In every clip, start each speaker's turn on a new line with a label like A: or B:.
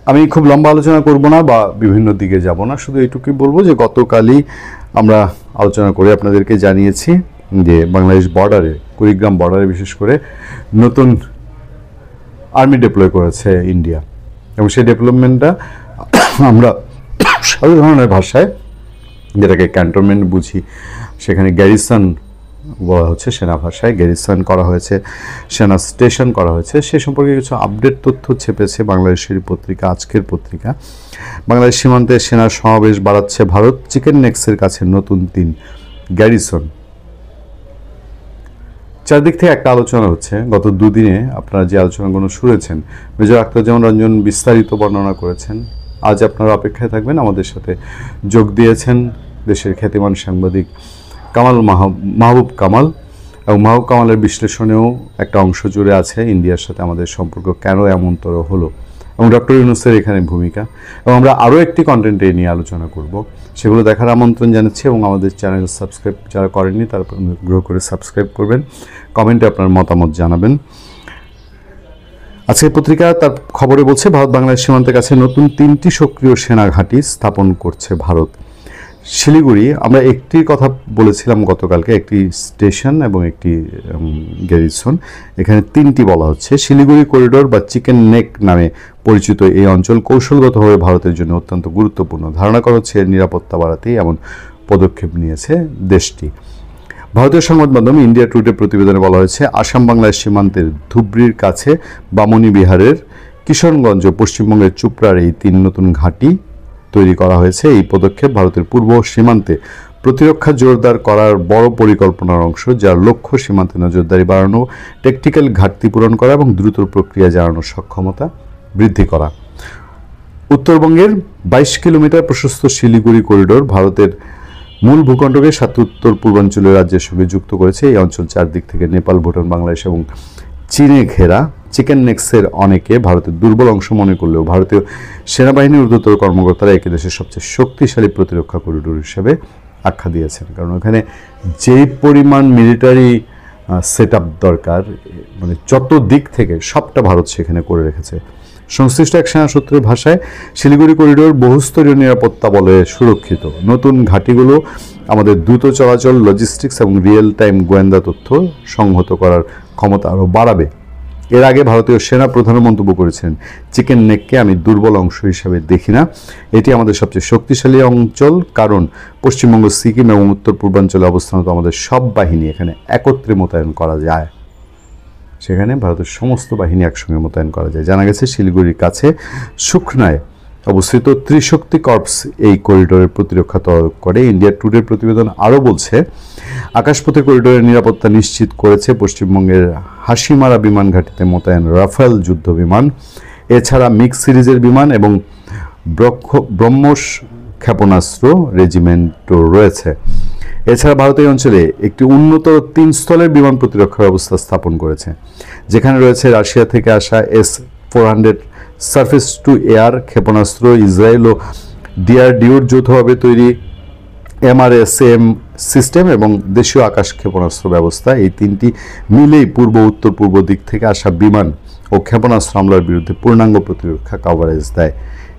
A: আমি খুব লম্বা আলোচনা করব না বা বিভিন্ন দিকে যাব না, শুধু এইটুকুই বলবো যে গতকালই আমরা আলোচনা করে আপনাদেরকে জানিয়েছি যে বাংলাদেশ বর্ডারে, কুড়িগ্রাম বর্ডারে বিশেষ করে নতুন আর্মি ডিপ্লয় করেছে ইন্ডিয়া, এবং সেই ডেভেলপমেন্টটা আমরা সাধারণের ভাষায় যেটাকে ক্যান্টনমেন্ট বুঝি, সেখানে গ্যারিসন বলা হচ্ছে, সেনা ভাষায় গ্যারিসন করা হয়েছে, সেনা স্টেশন করা হয়েছে। সে সম্পর্কে কিছু আপডেট তথ্য ছেপেছে বাংলাদেশের পত্রিকা, আজকের পত্রিকা। বাংলাদেশ সীমান্তে সেনার সমাবেশ বাড়াচ্ছে ভারত, চিকেন নেক্সের কাছে নতুন 3 গ্যারিসন। চারদিক থেকে একটা আলোচনা হচ্ছে। গত দুদিনে আপনারা যে আলোচনাগুলো শুনেছেন, মেজর আখতারুজ্জামান রঞ্জন বিস্তারিত বর্ণনা করেছেন। আজ আপনারা অপেক্ষায় থাকবেন, আমাদের সাথে যোগ দিয়েছেন দেশের খ্যাতিমান সাংবাদিক মাহবুব কামাল, এবং মাহবুব কামালের বিশ্লেষণেও একটা অংশ জুড়ে আছে ইন্ডিয়ার সাথে আমাদের সম্পর্ক কেন এমনতর হলো, এবং ডক্টর ইউনূসের এখানে ভূমিকা, এবং আমরা আরও একটি কন্টেন্ট নিয়ে আলোচনা করব। সেগুলো দেখার আমন্ত্রণ জানাচ্ছি, এবং আমাদের চ্যানেল সাবস্ক্রাইব যারা করেননি তারা অনুগ্রহ করে সাবস্ক্রাইব করবেন, কমেন্টে আপনার মতামত জানাবেন। আজকের পত্রিকা তার খবরে বলছে, ভারত বাংলাদেশ সীমান্তের কাছে নতুন 3টি সক্রিয় সেনা ঘাঁটি স্থাপন করছে ভারত। শিলিগুড়ি, আমরা একটির কথা বলেছিলাম গতকালকে, একটি স্টেশন এবং একটি গ্যারিসন, এখানে 3টি বলা হচ্ছে। শিলিগুড়ি করিডোর বা চিকেন নেক নামে পরিচিত এই অঞ্চল কৌশলগতভাবে ভারতের জন্য অত্যন্ত গুরুত্বপূর্ণ। ধারণা করা হচ্ছে এর নিরাপত্তা বাড়াতেই এমন পদক্ষেপ নিয়েছে দেশটি। ভারতীয় সংবাদ মাধ্যম ইন্ডিয়া টুডে প্রতিবেদনে বলা হয়েছে, আসাম বাংলাদেশ সীমান্তের ধুবড়ির কাছে বামনী বিহারের কিশনগঞ্জ ও পশ্চিমবঙ্গের চুপড়ার এই 3 নতুন ঘাঁটি তৈরি করা হয়েছে। এই পদক্ষেপ ভারতের পূর্ব সীমান্তে প্রতিরক্ষা জোরদার করার বড় পরিকল্পনার অংশ, যার লক্ষ্য সীমান্তে নজরদারি বাড়ানো, টেকটিক্যাল ঘাটতি পূরণ করা এবং দ্রুত প্রক্রিয়া জানানোর সক্ষমতা বৃদ্ধি করা। উত্তরবঙ্গের 22 কিলোমিটার প্রশস্ত শিলিগুড়ি করিডোর ভারতের মূল ভূখণ্ডকে 7 উত্তর পূর্বাঞ্চলীয় রাজ্যের সঙ্গে যুক্ত করেছে। এই অঞ্চল চারদিক থেকে নেপাল, ভুটান, বাংলাদেশ এবং চীনে ঘেরা। চিকেন নেক্সের অনেকে ভারতের দুর্বল অংশ মনে করলেও ভারতীয় সেনাবাহিনীর ঊর্ধ্বতর কর্মকর্তারা একে দেশের সবচেয়ে শক্তিশালী প্রতিরক্ষা করিডোর হিসেবে আখ্যা দিয়েছেন, কারণ ওখানে যেই পরিমাণ মিলিটারি সেট আপ দরকার, মানে যত দিক থেকে সবটা ভারত সেখানে করে রেখেছে। সংশ্লিষ্ট এক সেনা সূত্রের ভাষায়, শিলিগুড়ি করিডোর বহুস্তরীয় নিরাপত্তা বলে সুরক্ষিত। নতুন ঘাঁটিগুলো আমাদের দ্রুত চলাচল, লজিস্টিক্স এবং রিয়েল টাইম গোয়েন্দা তথ্য সংহত করার ক্ষমতা আরও বাড়াবে। এর আগে ভারতীয় সেনা প্রধানও মন্তব্য করেছেন, চিকেন নেককে আমি দুর্বল অংশ হিসাবে দেখি না, এটি আমাদের সবচেয়ে শক্তিশালী অঞ্চল, কারণ পশ্চিমবঙ্গ, সিকিম এবং উত্তর পূর্বাঞ্চলে অবস্থানত আমাদের সব বাহিনী এখানে একত্রে মোতায়েন করা যায়। সেখানে ভারতের সমস্ত বাহিনী একসঙ্গে মোতায়েন করা যায়। জানা গেছে শিলিগুড়ির কাছে সুখনায় অবস্থিত ত্রিশক্তি কর্পস এই করিডোরের প্রতিরক্ষা তদারক করে। ইন্ডিয়া টুডের প্রতিবেদন আরও বলছে, আকাশপথে করিডোরের নিরাপত্তা নিশ্চিত করেছে পশ্চিমবঙ্গের হাসিমারা বিমান ঘাঁটিতে মোতায়েন রাফেল যুদ্ধ বিমান, এছাড়া মিক্স সিরিজের বিমান এবং ব্রহ্মস ক্ষেপণাস্ত্র রেজিমেন্টও রয়েছে। এছাড়া ভারত এই অঞ্চলে একটি উন্নত 3 স্থলের বিমান প্রতিরক্ষা ব্যবস্থা স্থাপন করেছে, যেখানে রয়েছে রাশিয়া থেকে আসা S-400 সার্ফেস টু এয়ার ক্ষেপণাস্ত্র, ইসরায়েল ও ডিআরডিওর যৌথভাবে তৈরি MRSAM সিস্টেম এবং দেশীয় আকাশ ক্ষেপণাস্ত্র ব্যবস্থা। এই 3টি মিলেই পূর্ব উত্তর পূর্ব দিক থেকে আসা বিমান ও ক্ষেপণাস্ত্র হামলার বিরুদ্ধে পূর্ণাঙ্গ প্রতিরক্ষা কভারেজ দেয়।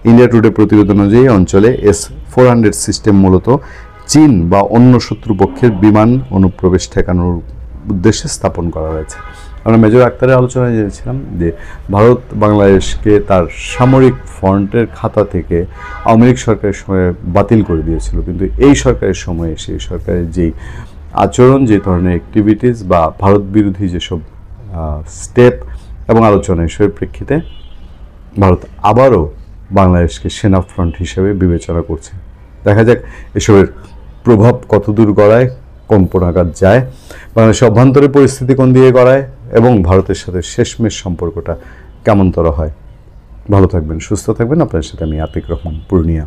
A: ইন্ডিয়া টুডে প্রতিবেদন অনুযায়ী অঞ্চলে S-400 সিস্টেম মূলত চীন বা অন্য শত্রুপক্ষের বিমান অনুপ্রবেশ ঠেকানোর উদ্দেশ্যে স্থাপন করা হয়েছে। আমরা মেজর আক্তারের আলোচনায় জেনেছিলাম যে ভারত বাংলাদেশকে তার সামরিক ফ্রন্টের খাতা থেকে আওয়ামী লীগ সরকারের সময় বাতিল করে দিয়েছিল, কিন্তু এই সরকারের সময়ে সেই সরকারের যেই আচরণ, যে ধরনের অ্যাক্টিভিটিস বা ভারত বিরোধী যেসব স্টেপ এবং আলোচনা, এসবের প্রেক্ষিতে ভারত আবারও বাংলাদেশকে সেনা ফ্রন্ট হিসেবে বিবেচনা করছে। দেখা যাক এসবের প্রভাব কতদূর গড়ায়, কোন নাগাদ যায়, বাংলাদেশের অভ্যন্তরীণ পরিস্থিতি কোন দিকে গড়ায়, এবং ভারতের সাথে শেষমেশ সম্পর্কটা কেমনতর হয়। ভালো থাকবেন, সুস্থ থাকবেন। আপনার সাথে আমি আতিক রহমান, পূর্ণিয়া।